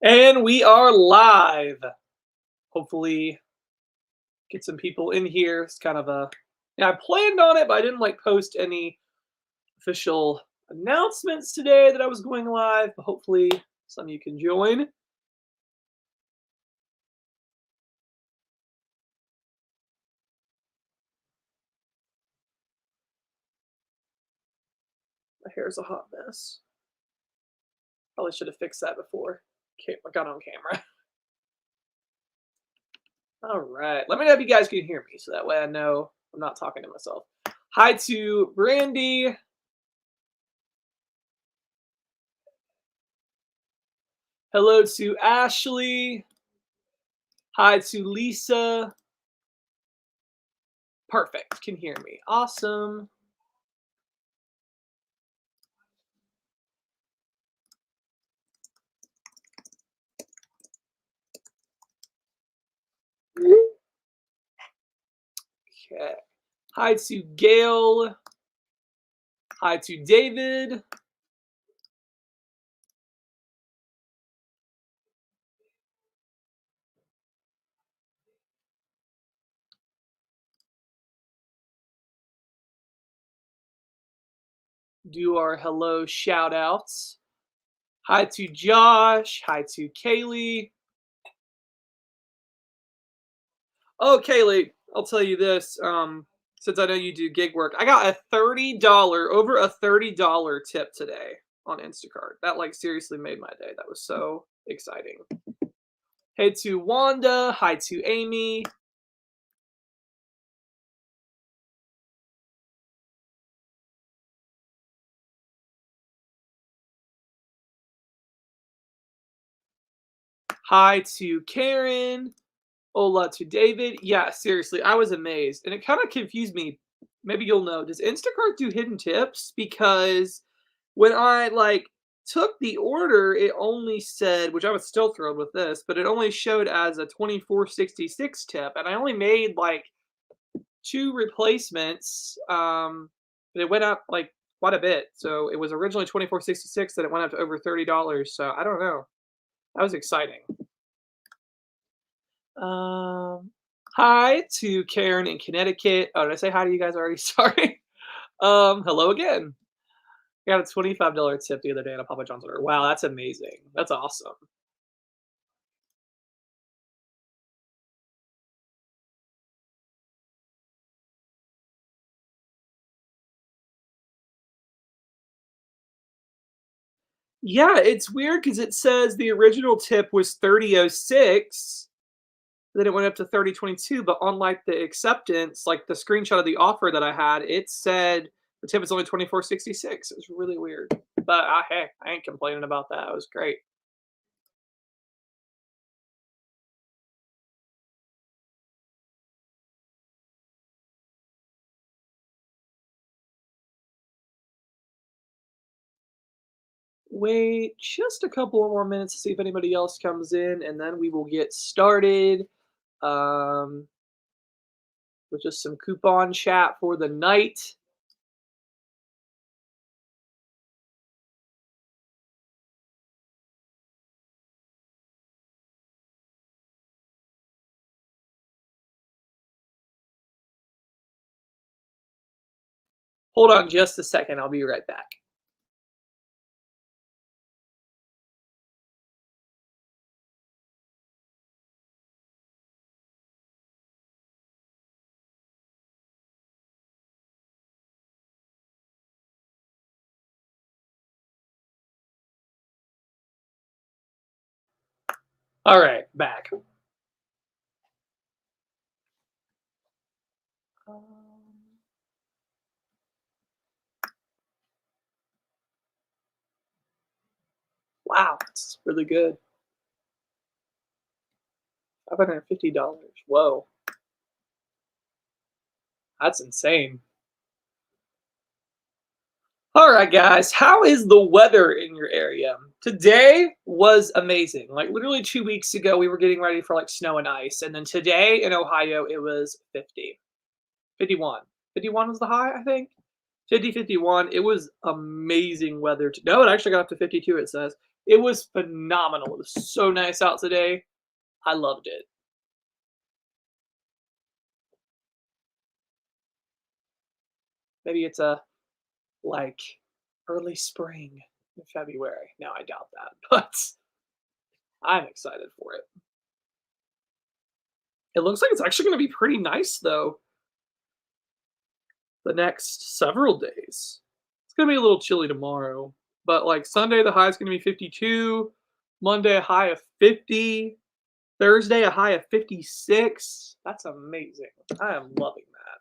And we are live. Hopefully, get some people in here. It's kind of a yeah. I planned on it, but I didn't like post any official announcements today that I was going live. But hopefully, some of you can join. My hair's a hot mess. Probably should have fixed that before I got on camera. All right. Let me know if you guys can hear me, so that way I know I'm not talking to myself. Hi to Brandy. Hello to Ashley. Hi to Lisa. Perfect. Can hear me. Awesome. Okay. Hi to Gail. Hi to David. Do our hello shout outs. Hi to Josh. Hi to Kaylee. Oh, Kaylee, I'll tell you this. Since I know you do gig work, I got a over a $30 tip today on Instacart. That like seriously made my day. That was so exciting. Hey to Wanda. Hi to Amy. Hi to Karen. Hola to David. Yeah, seriously, I was amazed. And it kind of confused me. Maybe you'll know. Does Instacart do hidden tips? Because when I like took the order, it only said, which I was still thrilled with this, but it only showed as a 24.66 tip. And I only made like two replacements. But it went up like quite a bit. So it was originally 24.66, then it went up to over $30. So I don't know. That was exciting. Um, Hi to Karen in Connecticut. Oh, did I say hi to you guys already? Sorry. Hello again. I got a $25 tip the other day on a Papa John's order. Wow, that's amazing. That's awesome. Yeah, it's weird because it says the original tip was 30.06, then it went up to 30.22, but on like the acceptance, like the screenshot of the offer that I had, it said the tip is only 24.66. It was really weird. But hey, I ain't complaining about that. It was great. Wait just a couple more minutes to see if anybody else comes in, and then we will get started um, with just some coupon chat for the night. Hold on just a second. I'll be right back. All right, back. Um, wow, that's really good. $550. Whoa, that's insane. All right, guys, how is the weather in your area? Today was amazing. Like literally 2 weeks ago, we were getting ready for like snow and ice, and then today in Ohio, it was 50. 51. 51 was the high, I think. 50, 51. It was amazing weather. No, it actually got up to 52, it says. It was phenomenal. It was so nice out today. I loved it. Maybe it's a like early spring in February. No, I doubt that, but I'm excited for it. It looks like it's actually going to be pretty nice though the next several days. It's going to be a little chilly tomorrow, but like Sunday the high is going to be 52, Monday a high of 50, Thursday a high of 56. That's amazing. I am loving that.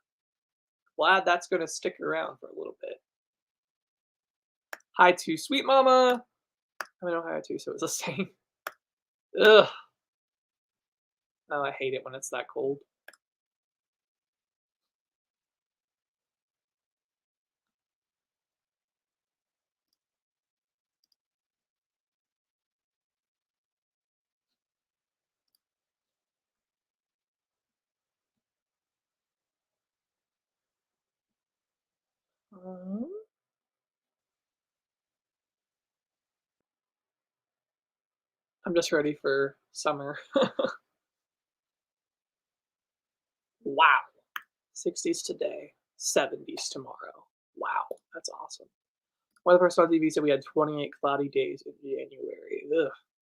Glad that's going to stick around for a little bit. Hi to Sweet Mama. I mean, no hi to, so it's the same. Ugh. Oh, I hate it when it's that cold. Um, I'm just ready for summer. Wow. 60s today, 70s tomorrow. Wow, that's awesome. One of the person on TV said we had 28 cloudy days in January. Ugh.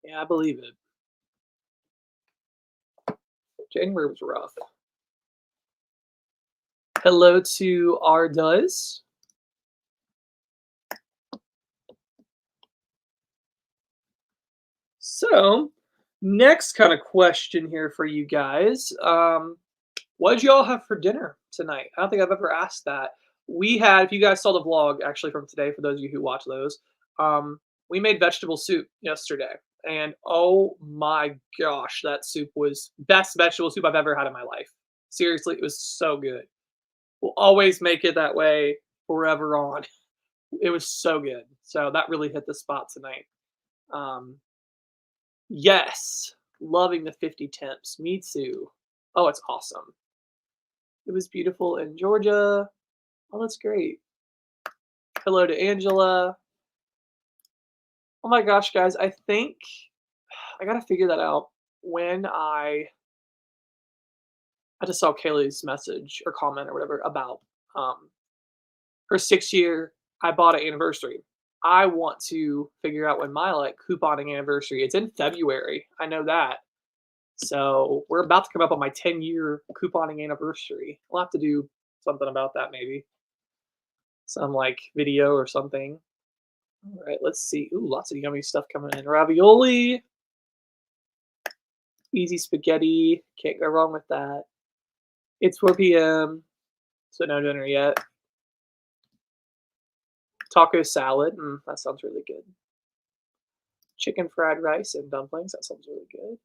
Yeah, I believe it. January was rough. Hello to R Does. So, next kind of question here for you guys. What did y'all have for dinner tonight? I don't think I've ever asked that. We had, if you guys saw the vlog actually from today, for those of you who watch those, we made vegetable soup yesterday. And oh my gosh, that soup was best vegetable soup I've ever had in my life. Seriously, it was so good. We'll always make it that way forever on. It was so good. So that really hit the spot tonight. Um, yes, loving the 50 temps. Me too. Oh, it's awesome. It was beautiful in Georgia. Oh, that's great. Hello to Angela. Oh my gosh, guys, I think I gotta figure that out when I just saw Kaylee's message or comment or whatever about um her 6 year I bought it anniversary. I want to figure out when my like couponing anniversary. It's in February. I know that. So we're about to come up on my 10-year couponing anniversary. We'll have to do something about that maybe. Some like video or something. All right, let's see. Ooh, lots of yummy stuff coming in. Ravioli, easy spaghetti. Can't go wrong with that. It's 4 p.m., so no dinner yet. Taco salad. That sounds really good. Chicken fried rice and dumplings. That sounds really good.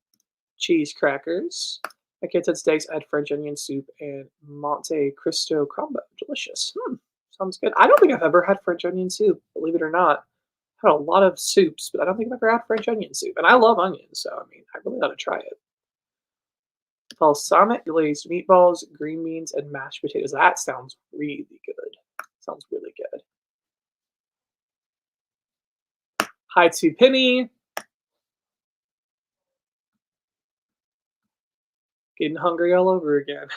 Cheese crackers. My kids had steaks. I had French onion soup and Monte Cristo combo. Delicious. Sounds good. I don't think I've ever had French onion soup, believe it or not. I've had a lot of soups, but I don't think I've ever had French onion soup. And I love onions, so I mean, I really ought to try it. Balsamic glazed meatballs, green beans, and mashed potatoes. That sounds really good. Sounds really good. Hi to Penny. Getting hungry all over again.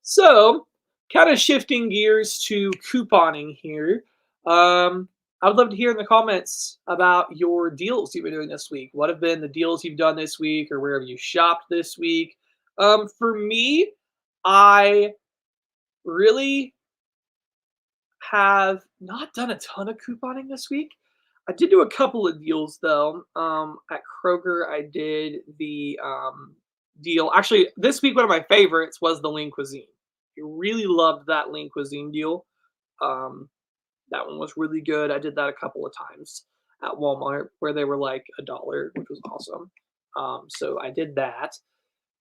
So, kind of shifting gears to couponing here. I would love to hear in the comments about your deals you've been doing this week. What have been the deals you've done this week, or where have you shopped this week? For me, I really have not done a ton of couponing this week. I did do a couple of deals though. At Kroger, I did the deal. Actually, this week one of my favorites was the Lean Cuisine. I really loved that Lean Cuisine deal. Um, that one was really good. I did that a couple of times at Walmart where they were like $1, which was awesome. So I did that.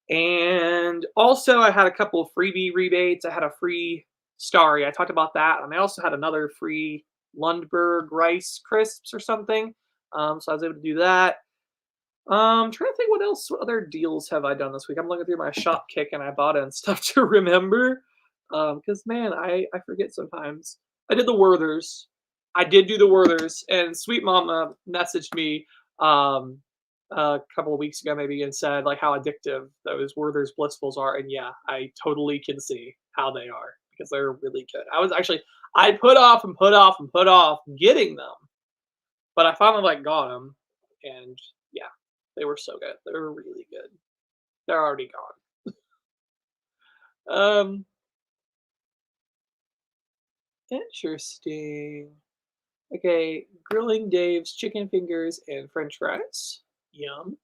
And also I had a couple of freebie rebates. I had a free Starry. I talked about that. And I also had another free Lundberg rice crisps or something. So I was able to do that. Trying to think what other deals have I done this week. I'm looking through my shop kick and I bought and stuff to remember. Because man, I forget sometimes. I did the Werthers. I did do the Werthers, and Sweet Mama messaged me a couple of weeks ago, maybe, and said like how addictive those Werther's Blissfuls are. And yeah, I totally can see how they are because they're really good. I put off and put off and put off getting them, but I finally like got them, and yeah, they were so good. They were really good. They're already gone. Um, Interesting. Okay, grilling Dave's chicken fingers and French fries. Yum.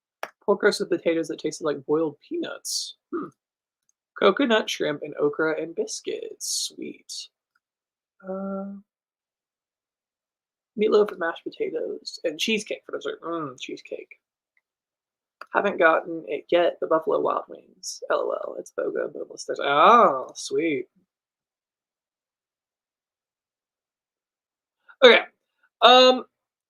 Pork roast with potatoes that tasted like boiled peanuts. Coconut shrimp and okra and biscuits. Sweet. Uh, Meatloaf and mashed potatoes and cheesecake for dessert. Cheesecake. Haven't gotten it yet. The Buffalo Wild Wings. LOL. It's BOGO boneless. Oh, sweet. Okay. Um,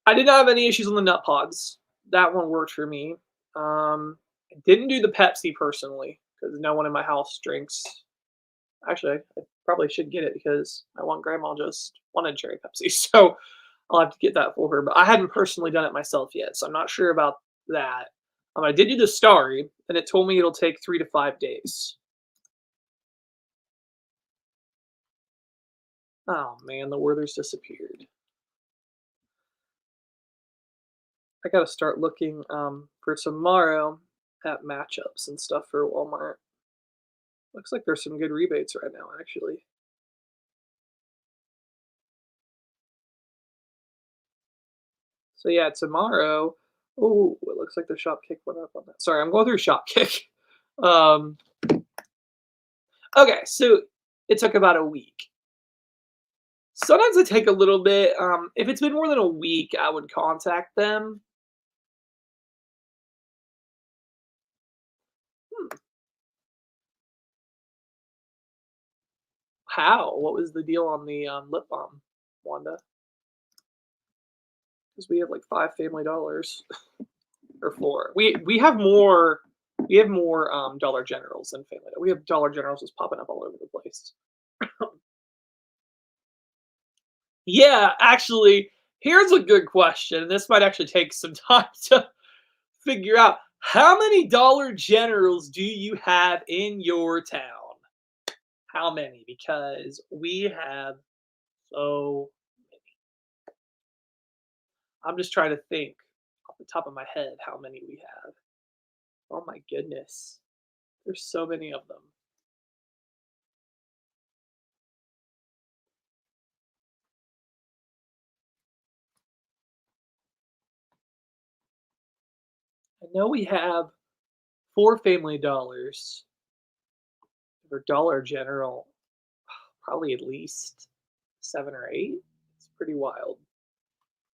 I did not have any issues on the nut pods. That one worked for me. I didn't do the Pepsi personally because no one in my house drinks. Actually, I probably should get it because my one grandma just wanted cherry Pepsi, so I'll have to get that for her. But I hadn't personally done it myself yet, so I'm not sure about that. I did do the Starry, and it told me it'll take 3 to 5 days. Oh man, the Werther's disappeared. I gotta start looking for tomorrow at matchups and stuff for Walmart. Looks like there's some good rebates right now, actually. So yeah, tomorrow. Oh, it looks like the shop kick went up on that. Sorry, I'm going through shop kick. Um, okay, so it took about a week. Sometimes it take a little bit. If it's been more than a week, I would contact them. Hmm, how? What was the deal on the lip balm, Wanda? Because we have like 5 Family Dollars or 4. We have more Dollar Generals than Family Dollar. We have Dollar Generals just popping up all over the place. Yeah, actually, here's a good question. This might actually take some time to figure out. How many Dollar Generals do you have in your town? How many? Because we have so I'm just trying to think off the top of my head how many we have. Oh my goodness. There's so many of them. I know we have 4 Family Dollars for Dollar General, probably at least 7 or 8. It's pretty wild.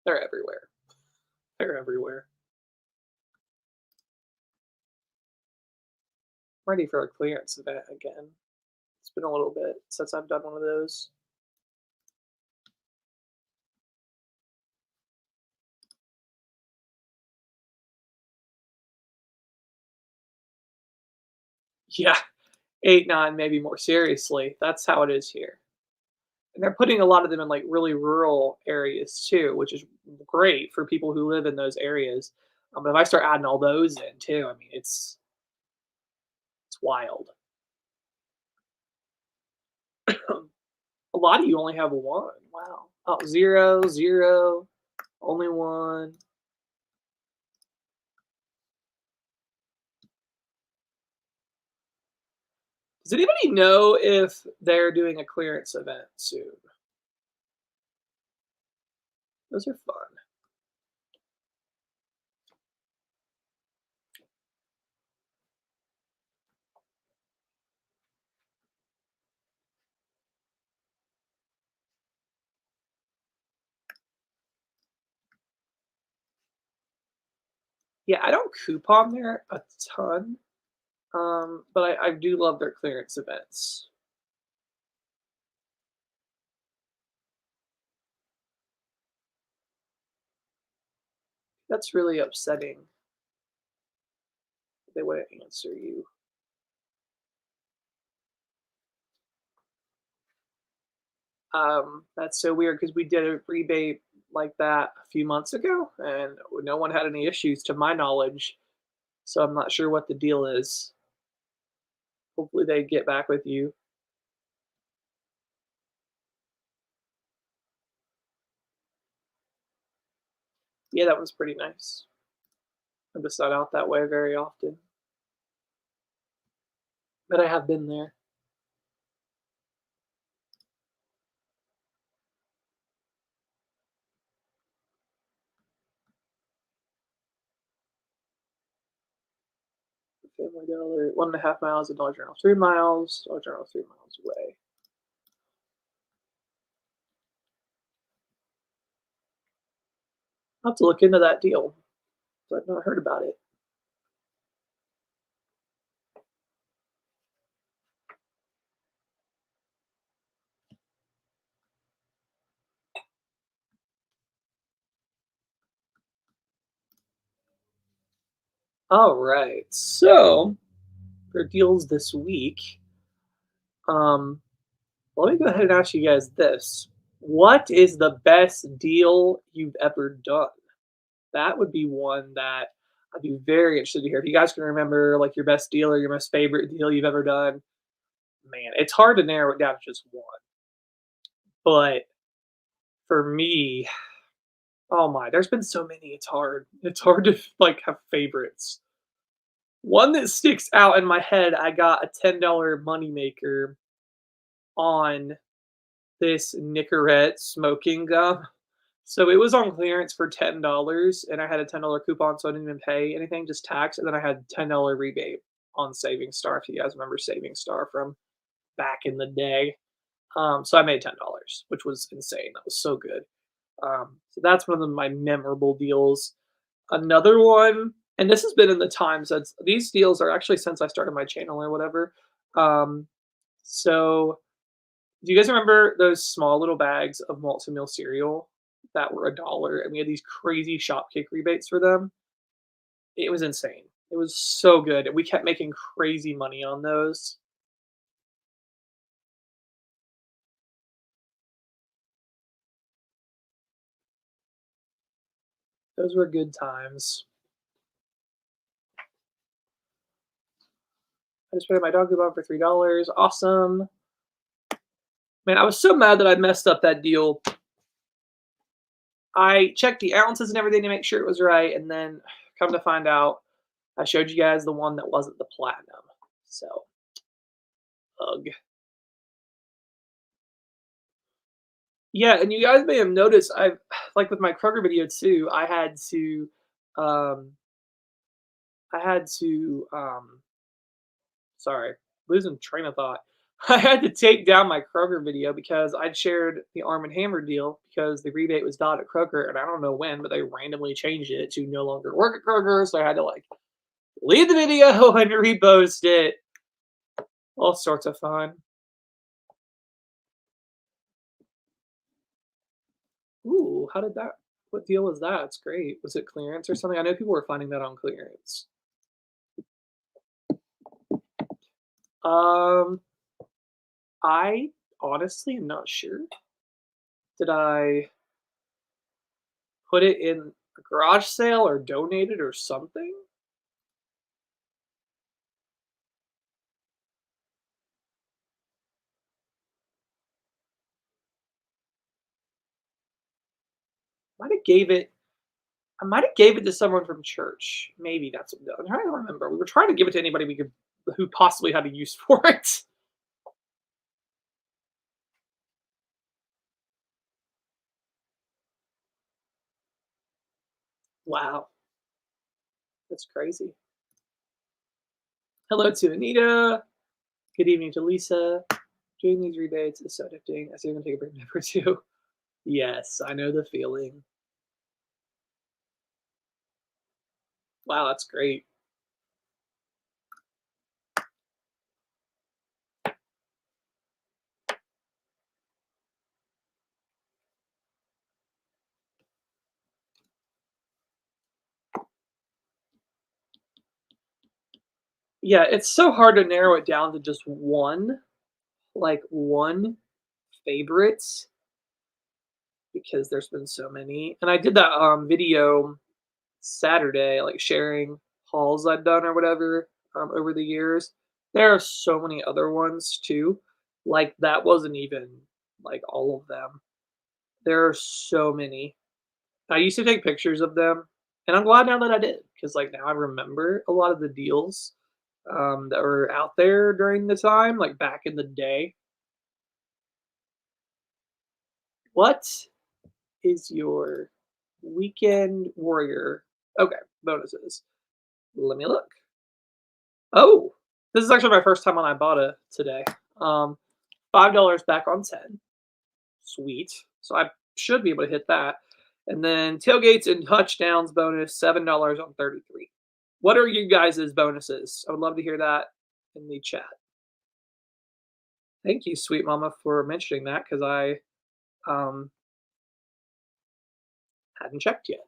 They're everywhere. They're everywhere. I'm ready for a clearance event again. It's been a little bit since I've done one of those. Yeah, 8, 9, maybe more seriously. That's how it is here. And they're putting a lot of them in like really rural areas too, which is great for people who live in those areas. But if I start adding all those in too, I mean, it's wild. A lot of you only have one. Wow. Oh, 0, 0, only one. Does anybody know if they're doing a clearance event soon? Those are fun. Yeah, I don't coupon there a ton, but I do love their clearance events. That's really upsetting. They wouldn't answer you. That's so weird because we did a rebate like that a few months ago, and no one had any issues to my knowledge. So I'm not sure what the deal is. Hopefully they get back with you. Yeah, that one's pretty nice. I'm just not out that way very often, but I have been there. Family Dollar, 1.5 miles, and Dollar General 3 miles. Dollar General 3 miles away. I'll have to look into that deal. I've not heard about it. All right, so for deals this week, um, let me go ahead and ask you guys this: what is the best deal you've ever done? That would be one that I'd be very interested to hear. If you guys can remember, like, your best deal or your most favorite deal you've ever done, man, it's hard to narrow it down to just one. But for me, oh my, there's been so many. It's hard. It's hard to like have favorites. One that sticks out in my head, I got a $10 moneymaker on this Nicorette smoking gum. So it was on clearance for $10, and I had a $10 coupon, so I didn't even pay anything, just tax, and then I had $10 rebate on Saving Star, if you guys remember Saving Star from back in the day. So I made $10, which was insane. That was so good. So that's one of my memorable deals. Another one, and this has been in the time since these deals are actually since I started my channel or whatever. Um, so do you guys remember those small little bags of malted meal cereal that were $1, and we had these crazy Shopkick rebates for them? It was insane. It was so good. We kept making crazy money on those. Those were good times. I just paid my dog coupon for $3. Awesome. Man, I was so mad that I messed up that deal. I checked the ounces and everything to make sure it was right, and then come to find out, I showed you guys the one that wasn't the platinum. So, ugh. Yeah, and you guys may have noticed I've like with my Kroger video too, um I had to sorry, losing train of thought. I had to take down my Kroger video because I'd shared the Arm& and Hammer deal because the rebate was not at Kroger, and I don't know when, but they randomly changed it to no longer work at Kroger, so I had to, like, leave the video and repost it. All sorts of fun. Ooh, how did that what deal was that? It's great. Was it clearance or something? I know people were finding that on clearance. Um, I honestly am not sure. Did I put it in a garage sale or donate it or something? Might have gave it I might have gave it to someone from church. Maybe that's what I'm trying to remember. We were trying to give it to anybody we could who possibly had a use for it. Wow, that's crazy. Hello to Anita. Good evening to Lisa. Doing these rebates is so addicting. I see I'm gonna take a break number two. Yes, I know the feeling. Wow, that's great. Yeah, it's so hard to narrow it down to just one, like one favorites because there's been so many. And I did that video Saturday, like sharing hauls I've done or whatever over the years. There are so many other ones too. Like that wasn't even like all of them. There are so many. I used to take pictures of them, and I'm glad now that I did because like now I remember a lot of the deals that were out there during the time, like back in the day. What is your weekend warrior? Okay, bonuses. Let me look. Oh, this is actually my first time on Ibotta today. Um, $5 back on 10. Sweet. So I should be able to hit that. And then tailgates and touchdowns bonus, $7 on 33. What are you guys' bonuses? I would love to hear that in the chat. Thank you, sweet mama, for mentioning that because I um, hadn't checked yet.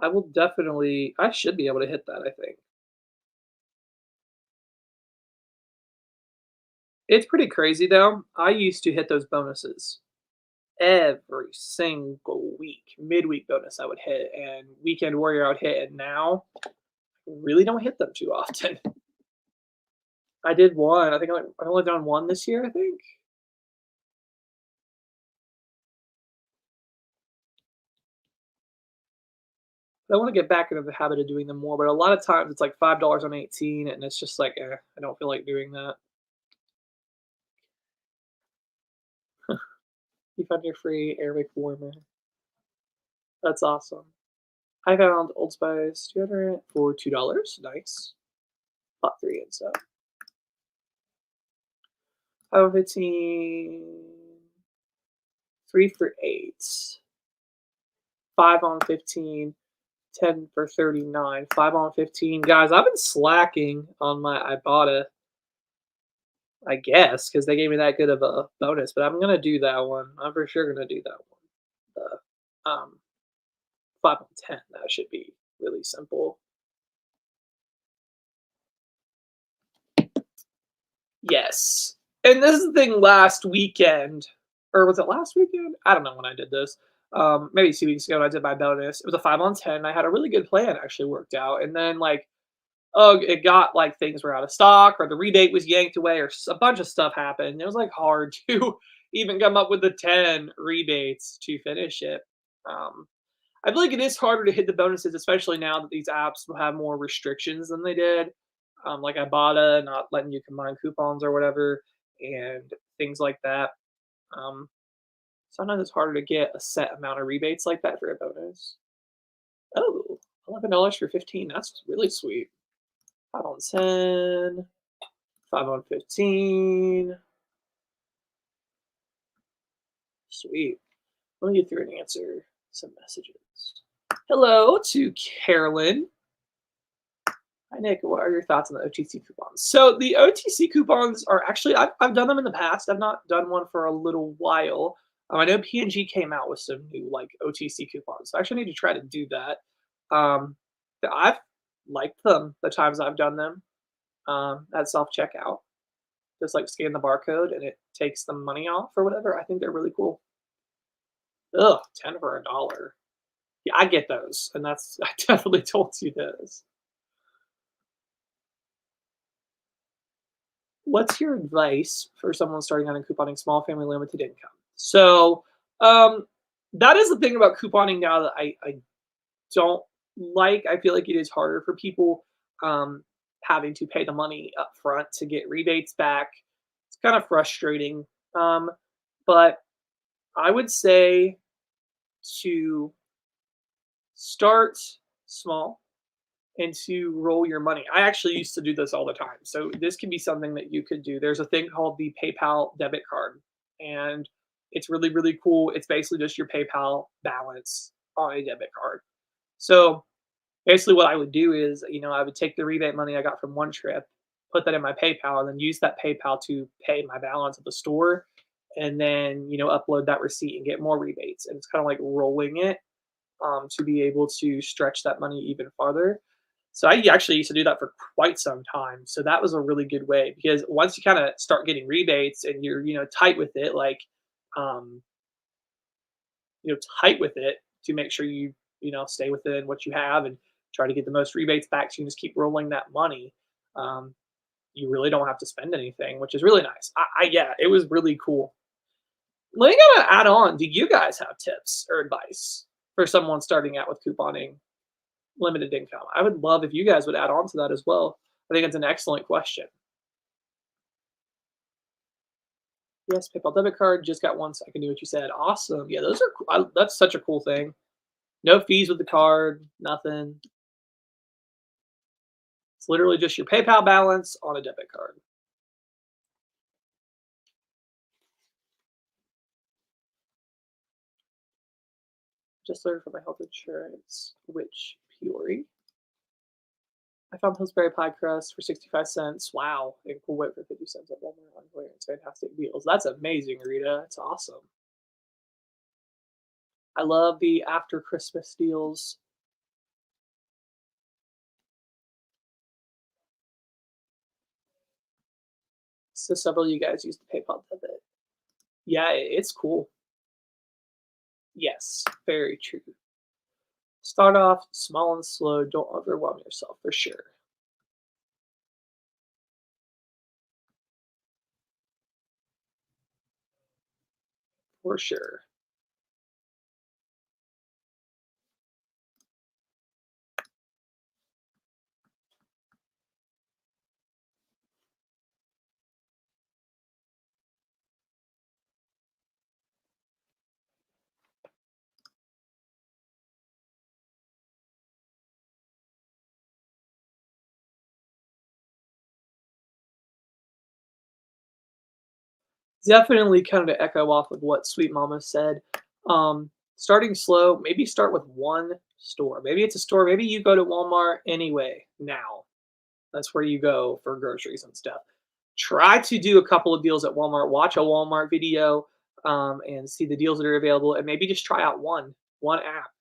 I should be able to hit that, I think. It's pretty crazy though. I used to hit those bonuses every single week. Midweek bonus I would hit, and weekend warrior I would hit, and now I really don't hit them too often. I did one. I think I've only done one this year. I think. But I want to get back into the habit of doing them more. But a lot of times it's like $5 on 18, and it's just like, I don't feel like doing that. You found your free Airwick warmer. That's awesome. I found Old Spice deodorant for $2. Nice. Bought 3 and so. 5 on 15. 3 for 8. 5 on 15. 10 for 39. 5 on 15. Guys, I've been slacking on my Ibotta, I guess, because they gave me that good of a bonus. But I'm gonna do that one. I'm for sure gonna do that one. The 5 on 10. That should be really simple. Yes. And this is the thing last weekend, or was it last weekend? I don't know when I did this. Maybe 2 weeks ago when I did my bonus. It was a 5 on 10. I had a really good plan actually worked out. And then like, oh, it got like things were out of stock or the rebate was yanked away or a bunch of stuff happened. It was like hard to even come up with the 10 rebates to finish it. Um, I feel like it is harder to hit the bonuses, especially now that these apps will have more restrictions than they did. Like Ibotta not letting you combine coupons or whatever, and things like that. Um, Sometimes it's harder to get a set amount of rebates like that for a bonus. Oh, $11 for 15. That's really sweet. 5 on 10. 5 on 15. Sweet. Let me get through and answer some messages. Hello to Carolyn. Hi, Nick. What are your thoughts on the OTC coupons? So the OTC coupons are actually, I've done them in the past. I've not done one for a little while. I know P&G came out with some new like OTC coupons. So I actually need to try to do that. I've liked them the times I've done them at self checkout. Just like scan the barcode and it takes the money off or whatever. I think they're really cool. Ugh, 10 for $1. Yeah, I get those, and that's I definitely told you those. What's your advice for someone starting out in couponing, small family, limited income? So that is the thing about couponing now that I don't like. I feel like it is harder for people having to pay the money up front to get rebates back. It's kind of frustrating. But I would say to start small and to roll your money. I actually used to do this all the time. So this can be something that you could do. There's a thing called the PayPal debit card, and it's really, really cool. It's basically just your PayPal balance on a debit card. So basically what I would do is, I would take the rebate money I got from one trip, put that in my PayPal, and then use that PayPal to pay my balance at the store, and then, upload that receipt and get more rebates. And it's kind of like rolling it to be able to stretch that money even farther. So I actually used to do that for quite some time. So that was a really good way because once you kind of start getting rebates and you're, tight with it, like, um, tight with it to make sure you, stay within what you have and try to get the most rebates back so you can just keep rolling that money. Um, you really don't have to spend anything, which is really nice. Yeah, it was really cool. Let me gotta add on. Do you guys have tips or advice for someone starting out with couponing limited income? I would love if you guys would add on to that as well. I think it's an excellent question. Yes, PayPal debit card. Just got one, so I can do what you said. Awesome. Yeah, those are. That's such a cool thing. No fees with the card. Nothing. It's literally just your PayPal balance on a debit card. Just learned from my health insurance, which Peoria. I found Pillsbury pie crust for 65 cents. Wow. And Cool Whip for 50 cents at Walmart on clearance. Fantastic deals. That's amazing, Rita. That's awesome. I love the after Christmas deals. So several of you guys use the PayPal debit. Yeah, it's cool. Yes, very true. Start off small and slow. Don't overwhelm yourself for sure. For sure. Definitely kind of to echo off of what Sweet Mama said. Starting slow, maybe start with one store. Maybe it's a store. Maybe you go to Walmart anyway now. That's where you go for groceries and stuff. Try to do a couple of deals at Walmart. Watch a Walmart video and see the deals that are available, and maybe just try out one app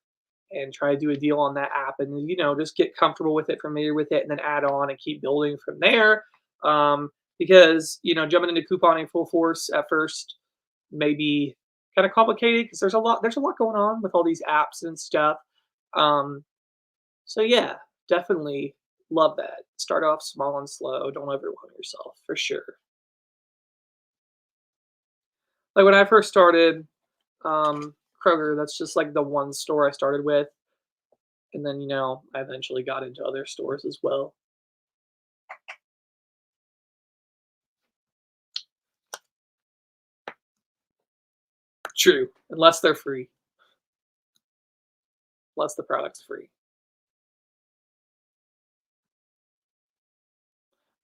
and try to do a deal on that app, and just get comfortable with it, familiar with it, and then add on and keep building from there. Because jumping into couponing full force at first may be kind of complicated because there's a lot going on with all these apps and stuff. Um, so yeah, definitely love that. Start off small and slow. Don't overwhelm yourself for sure. Like when I first started, Kroger, that's just like the one store I started with. And then, I eventually got into other stores as well. True. Unless they're free. Unless the product's free.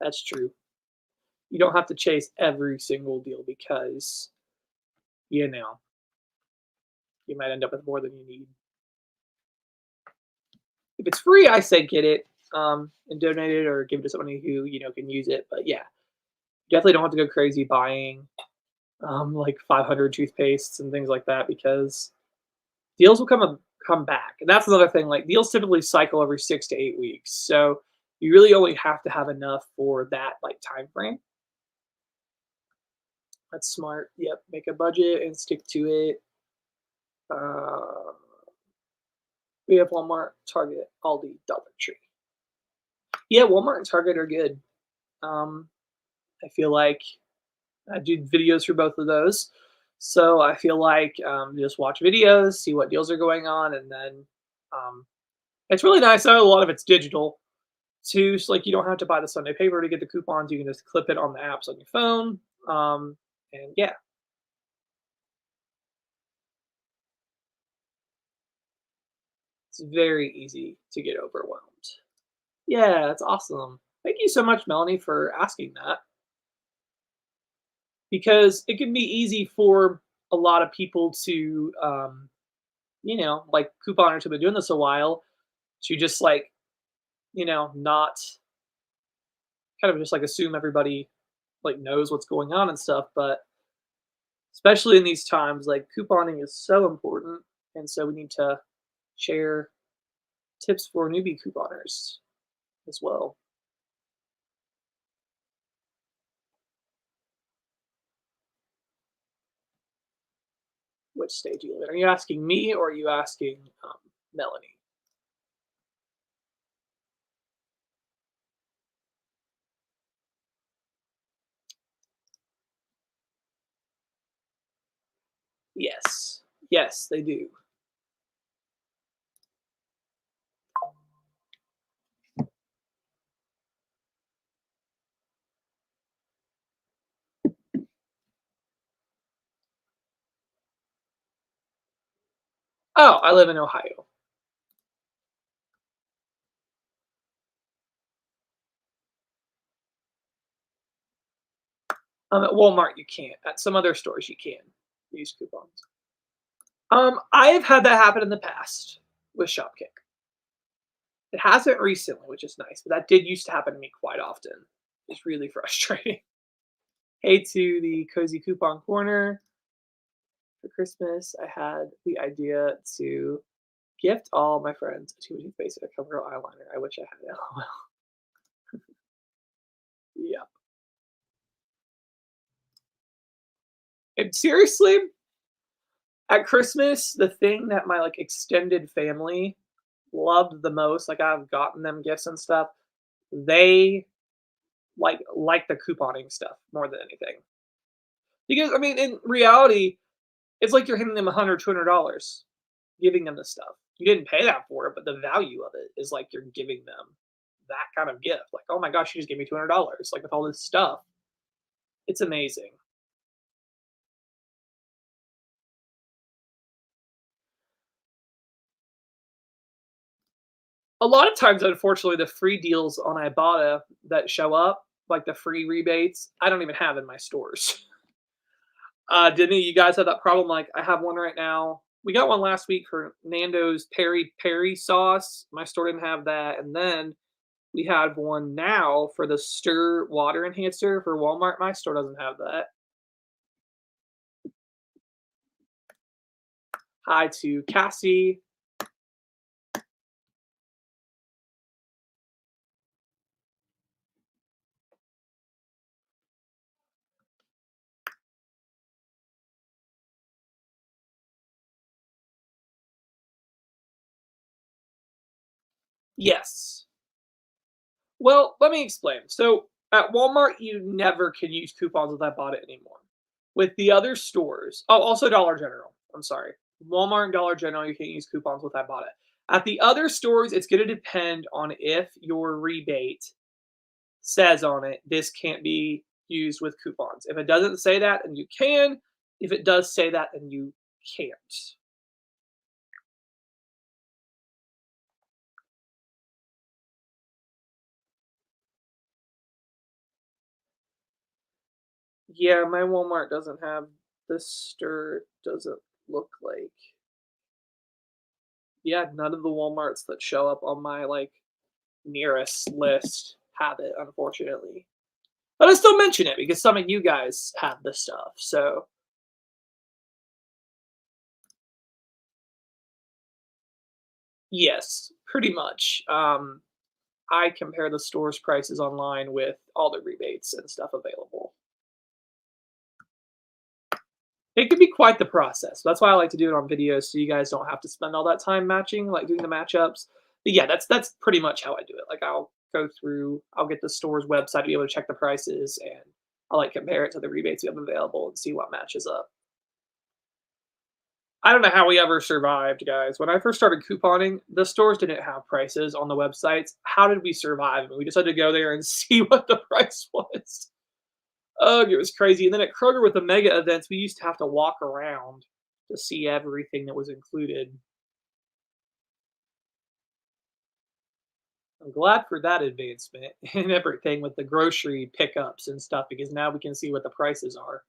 That's true. You don't have to chase every single deal because, you know, you might end up with more than you need. If it's free, I say get it, and donate it or give it to somebody who, can use it. But yeah, definitely don't have to go crazy buying like 500 toothpastes and things like that because deals will come back. And that's another thing. Like deals typically cycle every 6 to 8 weeks, so you really only have to have enough for that like time frame. That's smart. Yep, make a budget and stick to it. Uh, we have Walmart, Target, Aldi, Dollar Tree. Yeah, Walmart and Target are good. Um, I feel like I do videos for both of those. So I feel like just watch videos, see what deals are going on, and then um, it's really nice. I know a lot of it's digital too, so like you don't have to buy the Sunday paper to get the coupons. You can just clip it on the apps on your phone, and yeah, it's very easy to get overwhelmed. Yeah, that's awesome. Thank you so much, Melanie, for asking that because it can be easy for a lot of people to, like couponers who've been doing this a while, to just like, not kind of just like assume everybody like knows what's going on and stuff. But especially in these times, like couponing is so important, and so we need to share tips for newbie couponers. as well. Which state do you live in? Are you asking me or are you asking Melanie? Yes. Yes, they do. Oh, I live in Ohio. At Walmart, you can't. At some other stores, you can use coupons. I have had that happen in the past with Shopkick. It hasn't recently, which is nice, but that did used to happen to me quite often. It's really frustrating. Hey to the cozy coupon corner. For Christmas, I had the idea to gift all my friends a tube toothpaste and a CoverGirl eyeliner. I wish I had it. LOL. Yeah. And seriously, at Christmas, the thing that my like extended family loved the most, like I've gotten them gifts and stuff, they like the couponing stuff more than anything. Because I mean, in reality, it's like you're handing them $100, $200, giving them the stuff. You didn't pay that for it, but the value of it is like you're giving them that kind of gift. Like, oh my gosh, you just gave me $200. Like with all this stuff, it's amazing. A lot of times, unfortunately, the free deals on Ibotta that show up, like the free rebates, I don't even have in my stores. Did any of you guys have that problem? Like, I have one right now. We got one last week for Nando's peri peri sauce. My store didn't have that, and then we have one now for the Stir water enhancer for Walmart. My store doesn't have that. Hi to Cassie. Yes. Well, let me explain. So at Walmart, you never can use coupons with Ibotta anymore. With the other stores, oh, also Dollar General. I'm sorry. Walmart and Dollar General, you can't use coupons with Ibotta. At the other stores, it's going to depend on if your rebate says on it, this can't be used with coupons. If it doesn't say that, then you can. If it does say that, then you can't. Yeah, my Walmart doesn't have the stir, doesn't look like. Yeah, none of the Walmarts that show up on my like nearest list have it, unfortunately. But I still mention it because some of you guys have this stuff. So yes, pretty much. I compare the store's prices online with all the rebates and stuff available. It could be quite the process. That's why I like to do it on videos so you guys don't have to spend all that time matching, like doing the matchups. But yeah, that's pretty much how I do it. Like I'll go through, I'll get the store's website to be able to check the prices and I'll like compare it to the rebates we have available and see what matches up. I don't know how we ever survived, guys. When I first started couponing, the stores didn't have prices on the websites. How did we survive? I mean, we just had to go there and see what the price was. Ugh, it was crazy. And then at Kroger with the mega events, we used to have to walk around to see everything that was included. I'm glad for that advancement and everything with the grocery pickups and stuff because now we can see what the prices are.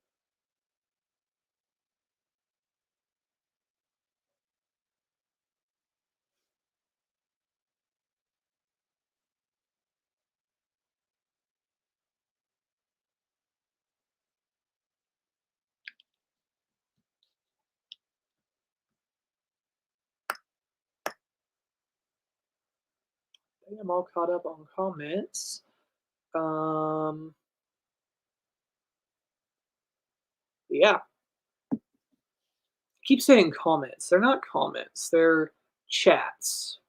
I think I'm all caught up on comments. Um, yeah, keep saying comments. They're not comments. They're chats.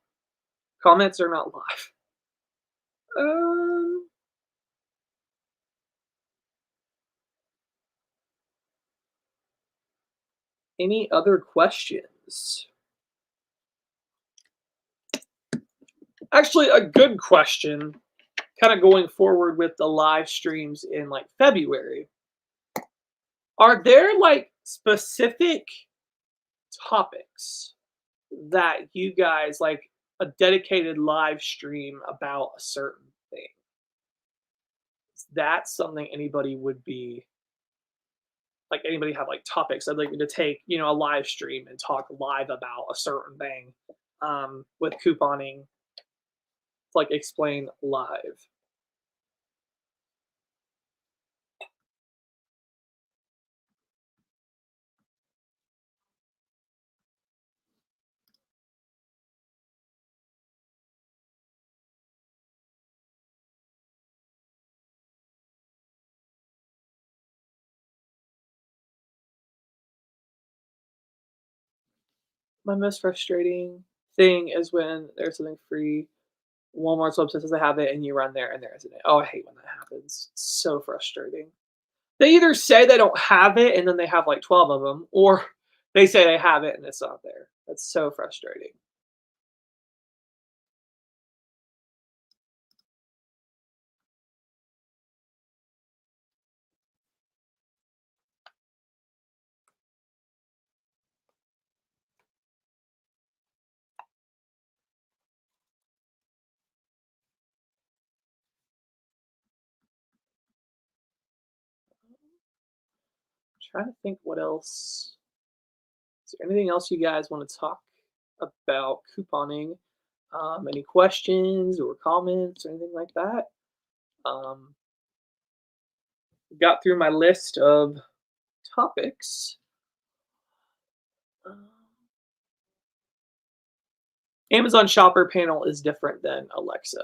Comments are not live. Um, any other questions? Actually, a good question, kind of going forward with the live streams in like February. Are there like specific topics that you guys like a dedicated live stream about a certain thing? Is that something anybody would be like anybody have like topics I'd like me to take, a live stream and talk live about a certain thing with couponing, like explain live. My most frustrating thing is when there's something free. Walmart's website says they have it, and you run there, and there isn't it. Oh, I hate when that happens. It's so frustrating. They either say they don't have it, and then they have like 12 of them, or they say they have it and it's not there. That's so frustrating. I'm trying to think what else. Is there anything else you guys want to talk about couponing? Any questions or comments or anything like that? Um, got through my list of topics. Um, Amazon Shopper panel is different than Alexa.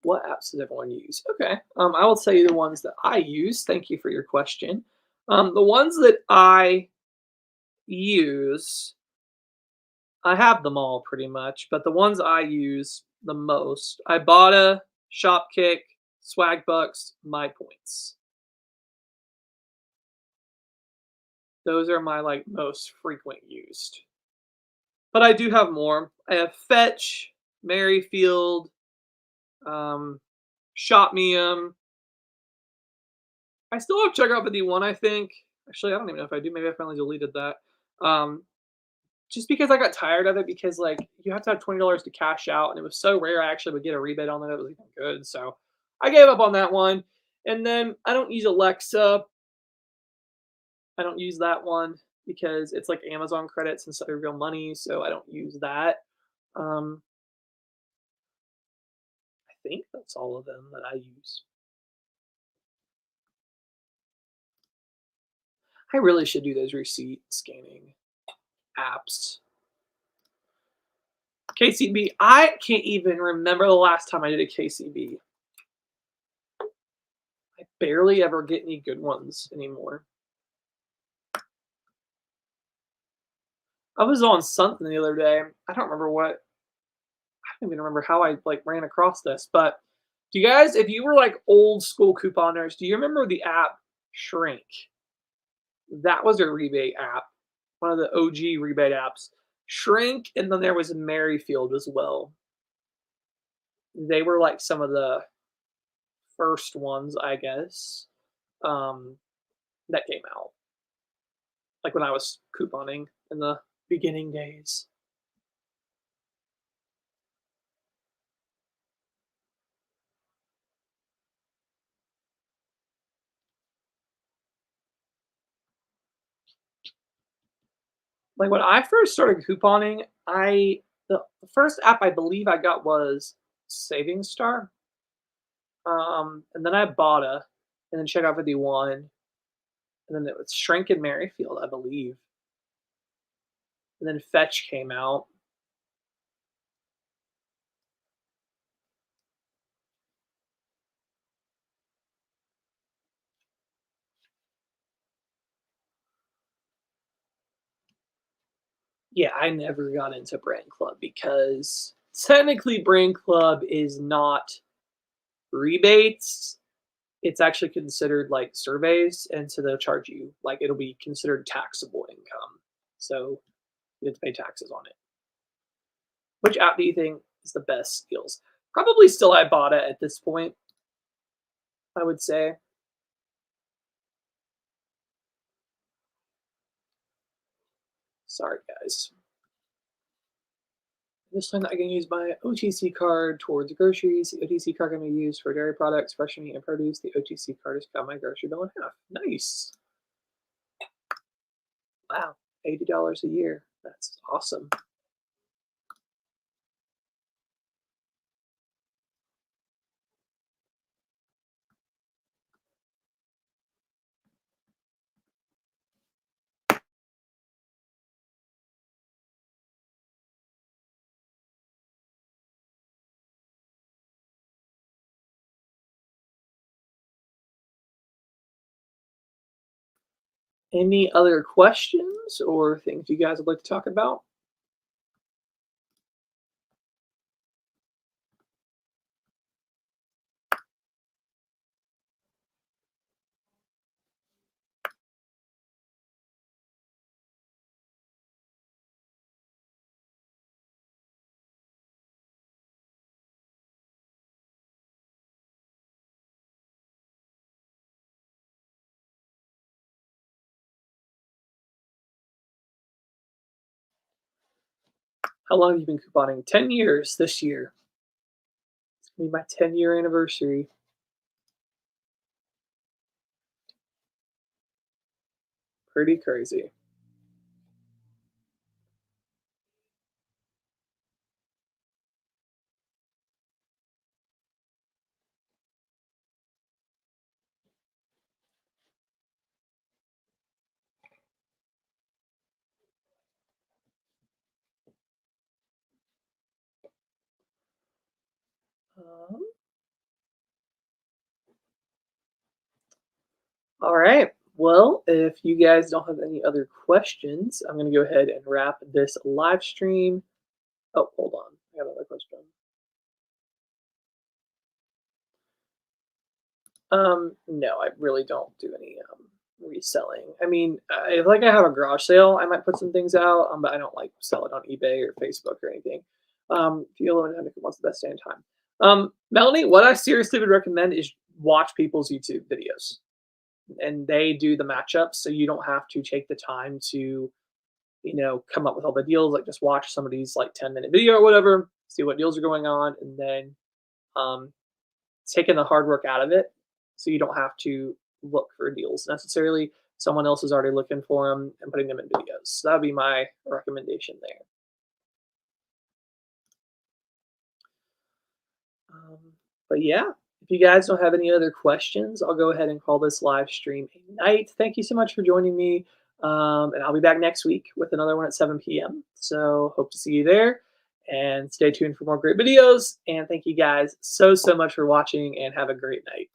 What apps does everyone use? Okay, I will tell you the ones that I use. Thank you for your question. The ones that I use, I have them all pretty much, but the ones I use the most, Ibotta, Shopkick, Swagbucks, MyPoints. Those are my like most frequent used. But I do have more. I have Fetch, Merrifield, um, Shopmium. I still have Checkout 51, I think. Actually, I don't even know if I do. Maybe I finally deleted that. Um, just because I got tired of it because like you have to have $20 to cash out, and it was so rare I actually would get a rebate on that. It was even good. So I gave up on that one. And then I don't use Alexa. I don't use that one because it's like Amazon credits instead of real money, so I don't use that. Um, I think that's all of them that I use. I really should do those receipt scanning apps. KCB, I can't even remember the last time I did a KCB. I barely ever get any good ones anymore. I was on something the other day. I don't remember what. I don't even remember how I like ran across this. But do you guys, if you were like old school couponers, do you remember the app Shrink? That was a rebate app, one of the OG rebate apps. Shrink, and then there was Merrifield as well. They were like some of the first ones, I guess, um, that came out. Like when I was couponing in the beginning days. Like when I first started couponing, I the first app I believe I got was Saving Star. And then I bought a, and then Checkout 51, and then it was Shrink and Merrifield, I believe. And then Fetch came out. Yeah, I never got into Brand Club because technically Brand Club is not rebates. It's actually considered like surveys, and so they'll charge you like it'll be considered taxable income. So you have to pay taxes on it. Which app do you think is the best deals? Probably still Ibotta at this point, I would say. Sorry, guys. This time I can use my OTC card towards groceries. The OTC card can be used for dairy products, fresh meat, and produce. The OTC card has cut my grocery bill in half. Nice. Wow. $80 a year. That's awesome. Any other questions or things you guys would like to talk about? How long have you been couponing? 10 years this year. It's going to be my 10-year anniversary. Pretty crazy. Um, all right. Well, if you guys don't have any other questions, I'm going to go ahead and wrap this live stream. Oh, hold on. I got another question. No, I really don't do any reselling. I mean, if like I have a garage sale, I might put some things out, but I don't like sell it on eBay or Facebook or anything. If you only have what's the best day and time? Melanie, what I seriously would recommend is watch people's YouTube videos, and they do the matchups, so you don't have to take the time to come up with all the deals. Like just watch somebody's like 10-minute video or whatever, see what deals are going on, and then um, taking the hard work out of it so you don't have to look for deals necessarily. Someone else is already looking for them and putting them in videos. So that would be my recommendation there. Um, but yeah, if you guys don't have any other questions, I'll go ahead and call this live stream a night. Thank you so much for joining me. And I'll be back next week with another one at 7 p.m. So hope to see you there. And stay tuned for more great videos. And thank you guys so much for watching, and have a great night.